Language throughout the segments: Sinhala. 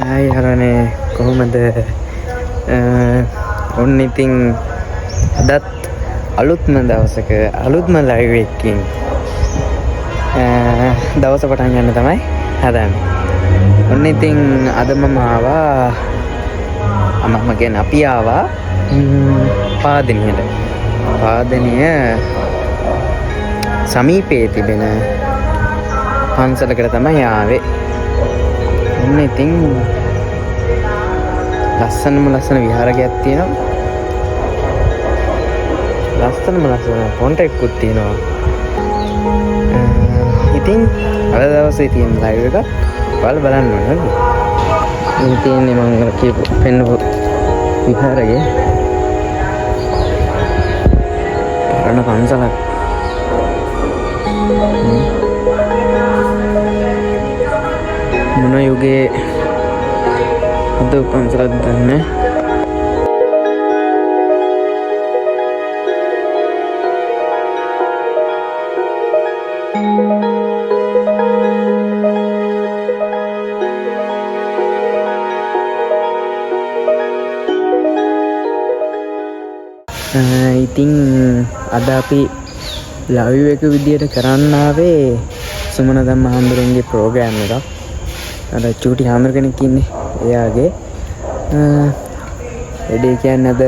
ආයි හරනේ කොහොමද ඔන්න ඉතින් අදත් අලුත්ම දවසක අලුත්ම ලයිව් එකකින් දවස පටන් ගන්න තමයි හදන්නේ. ඔන්න ඉතින් අද මම ආවා මම කියන්නේ අපි ආවා පාදෙනියට. පාදෙනිය සමීපයේ තිබෙන පන්සලකට තමයි ආවේ. ඔන්න ඉතින් ලස්සන විහාරයක් තියෙනවා. ලස්සන ෆොන්ට් එකකුත් තියෙනවා. ඉතින් අද දවසේ තියෙන ලයිව් එක බලන්න ඕනේ. මේ තියෙන්නේ මම කියපු පෙන්නපු විහාරයේ පරණ පන්සලක්. මොන යුගයේ අද පන්සලක් දන්නේ. ඉතින් අද අපි ලයිව් එක විදියට කරන්න ආවේ සුමන ධම්ම හාමුදුරන්ගේ ප්‍රෝග්‍රෑම් එකක්. අර චූටි හාමුදුර කෙනෙක් ඉන්නේ. එයාගේ වැඩේ කියන්නේ අද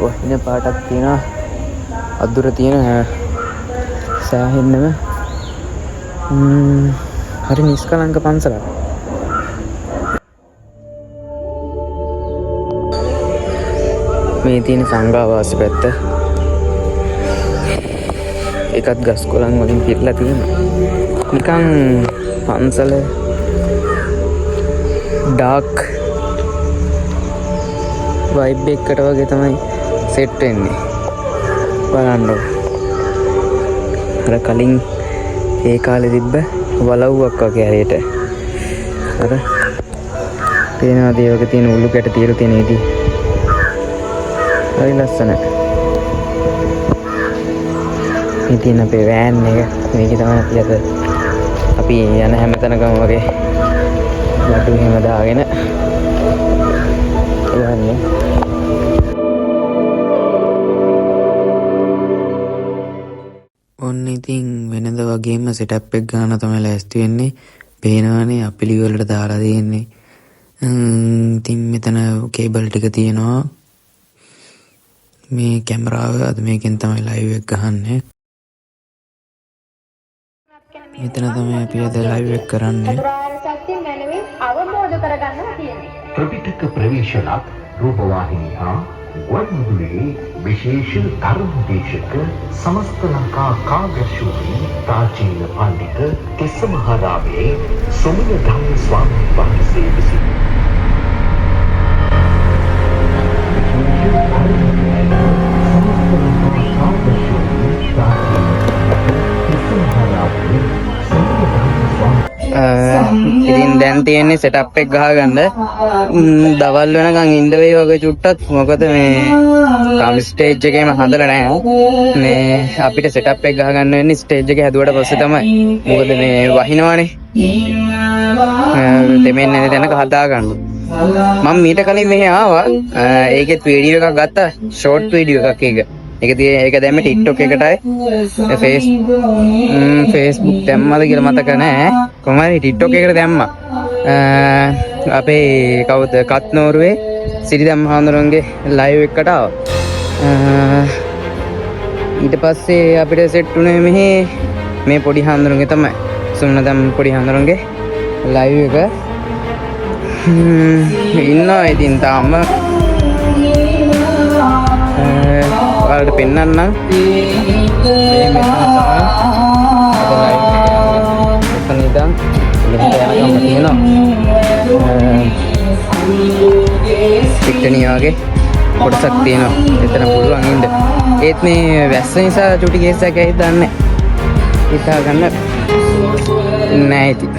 වහින පාටක් තියෙනවා. අදුර තියෙන සෑහෙන්නම හරි නිස්කලංක පන්සලක්. මේ තියෙන සංඝාවාස පැත්ත එකත් ගස් කොළන් වලින් පිරලා තියෙනවා. නිකන් පන්සල ඩාර්ක් වයිබ් එකකට වගේ තමයි සෙට් වෙන්නේ. බලන්න. අර කලින් ඒ කාලේ තිබ්බ වලව්වක් වගේ හරියට. අර තේනවා දේවක තියෙන උළු කැට තියලා තියෙන ඉදී. හරි ලස්සනයි. ඉතින් අපේ වෑන් එක මේක තමයි අපි යන හැම තැනකම වගේ ලඩු එහෙම දාගෙන යන්නේ. ඔන්න ඉතින් වෙනද වගේම සෙටප් එක ගන්න තමයි ලෑස්ති වෙන්නේ. පේනවනේ අපිලි වලට දාලා තියෙන්නේ. ඉතින් මෙතන කේබල් ටික තියෙනවා. මේ කැමරාව අද මේකෙන් තමයි ලයිව් එක ගහන්නේ. මෙතන තමයි අපි අද ලයිව් එක කරන්නේ. ත්‍රිපිටක ප්‍රවේශනත් රූපවාහිනී හා ගුවන්විදුලියේ විශේෂ ධර්මදේශක සමස්ත ලංකා කාගශූරී ප්‍රාචීන පණ්ඩිත තිස්සමහාරාමයේ සුමිය ධම්ම ස්වාමීන් වහන්සේ විසින් ඉතින් දැන් තියෙන්නේ සෙටප් එක ගහගන්න. දවල් වෙනකන් ඉන්න වෙයි වගේ චුට්ටක්. මොකද මේ තාම ස්ටේජ් එකේම හදලා නැහැ. මේ අපිට සෙටප් එක ගහගන්න වෙන්නේ ස්ටේජ් එක හැදුවට පස්සේ තමයි. මොකද මේ වහිනවනේ. දෙමෙන්නේ දැනක හදා ගන්න. මම මීට කලින් මෙහි ආවා. ඒකෙත් වීඩියෝ එකක් ගත්තා. ෂෝට් වීඩියෝ එකක් ඒක. ඒක දැම්මේ TikTok එකටයි Facebook දැම්මද කියලා මතක නැහැ. කොහොම හරි TikTok එකට දැම්මා. අපේ කවුද කත්නෝරුවේ සිරිදම් හාමුදුරන්ගේ ලයිව් එකකට ආවා. ඊට පස්සේ අපිට සෙට් උනේ මෙහි මේ පොඩි හාමුදුරන්ගේ තමයි සුමනදම් පොඩි හාමුදුරන්ගේ ලයිව් එක. ඉන්නවා ඉතින් තාම ඔයාලට පෙන්නන්නම්. මෙතන ඉඳන් මෙහෙට යනකම් තියෙනවා. පිට්ටනිය වගේ කොටසක් තියෙනවා. එතන පුළුවන් ඉන්න. ඒත් මේ වැස්ස නිසා චුටි කේස් එකක් ඇහිද දන්නේ නැහැ. හිතා ගන්න නෑ ඉතින්.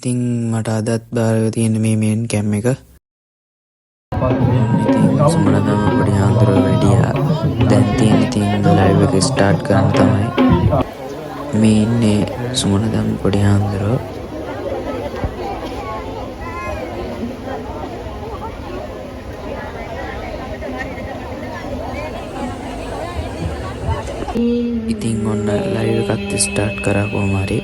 ඉතින් මට අදත් බාරව තියෙන මේ මේන් කැම් එක. ඉතින් සුමනදම පොඩි හාමුදුරුවෝ වැඩියා. දැන් තියෙන ඉතින් ලයිව් එක ස්ටාර්ට් කරන්න තමයි. මේ ඉන්නේ සුමනදම පොඩි හාමුදුරුවෝ. ඉතින් ඔන්න ලයිව් එකත් ස්ටාර්ට් කරා කොහොම හරි.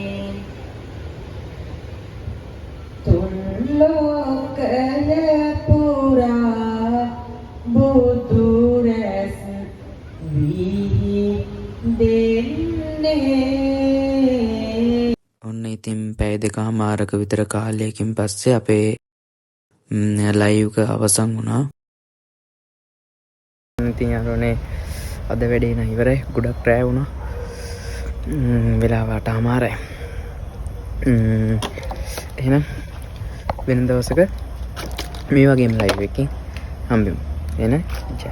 ඔන්න ඉතින් පැය දෙකමාරක විතර කාලයකින් පස්සේ අපේ ලයිව් එක අවසන් වුණා. ඉතින් යාළුවනේ අද වැඩේ නම් ඉවරයි. ගොඩක් රෑ වුණා. වෙලාව 8:00මාරයි. එහෙනම් වෙන දවසක මේ වගේම ලයිව් එකකින් හම්බෙමු. එහෙනම් ජය